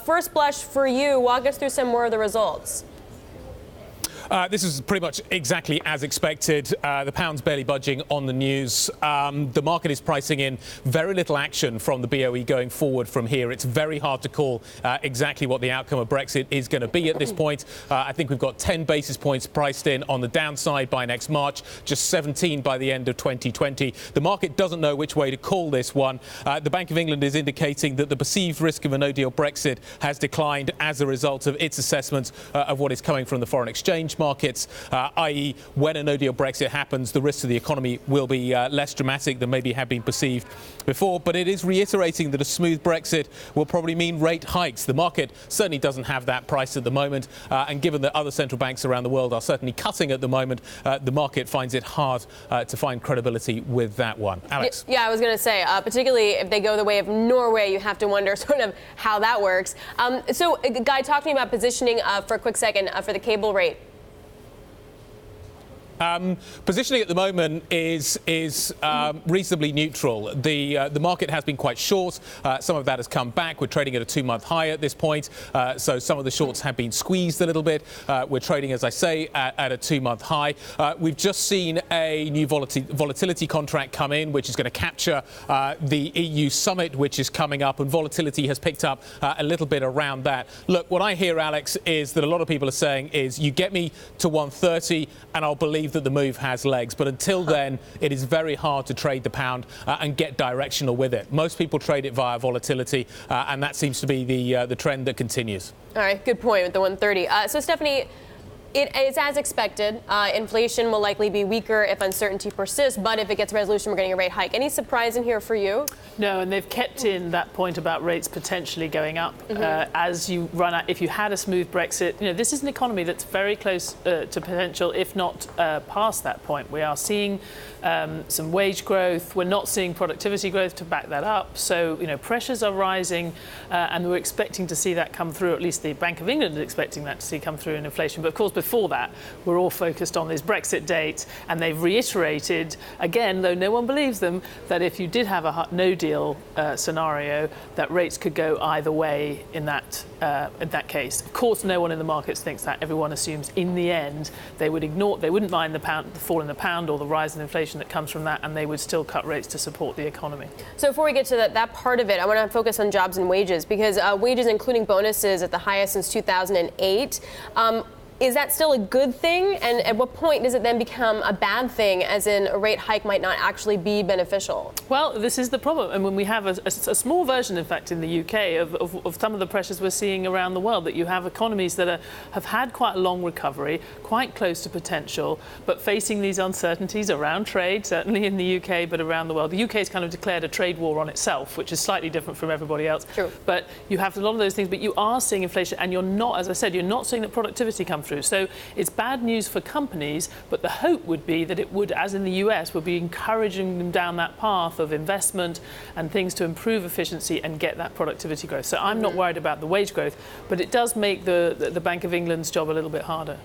First blush for you, walk us through some more of the results. This is pretty much exactly as expected. The pound's barely budging on the news. The market is pricing in very little action from the BOE going forward from here. It's very hard to call exactly what the outcome of Brexit is going to be at this point. I think we've got 10 basis points priced in on the downside by next March, just 17 by the end of 2020. The market doesn't know which way to call this one. The Bank of England is indicating that the perceived risk of a no-deal Brexit has declined as a result of its assessment of what is coming from the foreign exchange markets, i.e. when a no-deal Brexit happens, the risks to the economy will be less dramatic than maybe had been perceived before. But it is reiterating that a smooth Brexit will probably mean rate hikes. The market certainly doesn't have that price at the moment, and given that other central banks around the world are certainly cutting at the moment, the market finds it hard to find credibility with that one. Alex? Yeah, I was going to say, particularly if they go the way of Norway, you have to wonder sort of how that works. So, Guy, talk to me about positioning for a quick second for the cable rate. Positioning at the moment is reasonably neutral. The market has been quite short. Some of that has come back. We're trading at a 2-month high at this point. So some of the shorts have been squeezed a little bit. We're trading, as I say, at a 2-month high. We've just seen a new volatility contract come in, which is going to capture the EU summit, which is coming up, and volatility has picked up a little bit around that. Look, what I hear, Alex, is that a lot of people are saying is you get me to 130 and I'll believe that the move has legs. But until then, it is very hard to trade the pound and get directional with it. Most people trade it via volatility, and that seems to be the trend that continues. All right, good point with the 130. So, Stephanie, it is as expected. Inflation will likely be weaker if uncertainty persists, but if it gets resolution, we're getting a rate hike. Any surprise in here for you? No, and they've kept in that point about rates potentially going up as you run out. If you had a smooth Brexit, this is an economy that's very close to potential, if not past that point. We are seeing some wage growth. We're not seeing productivity growth to back that up. So, pressures are rising, and we're expecting to see that come through. At least the Bank of England is expecting that to see come through in inflation. But of course, before that, we're all focused on this Brexit date, and they've reiterated, again, though no one believes them, that if you did have a no-deal scenario, that rates could go either way in that case. Of course, no one in the markets thinks that. Everyone assumes in the end they wouldn't mind the fall in the pound or the rise in inflation that comes from that, and they would still cut rates to support the economy. So before we get to that part of it, I want to focus on jobs and wages, because wages, including bonuses, at the highest since 2008. Is that still a good thing? And at what point does it then become a bad thing, as in a rate hike might not actually be beneficial? Well, this is the problem. And when we have a small version, in fact, in the UK of some of the pressures we're seeing around the world, that you have economies that have had quite a long recovery, quite close to potential, but facing these uncertainties around trade, certainly in the UK, but around the world. The UK has kind of declared a trade war on itself, which is slightly different from everybody else. True. But you have a lot of those things, but you are seeing inflation, and you're not, as I said, you're not seeing that productivity come through. So it's bad news for companies, but the hope would be that it would, as in the US, would be encouraging them down that path of investment and things to improve efficiency and get that productivity growth. So I'm not worried about the wage growth, but it does make the Bank of England's job a little bit harder.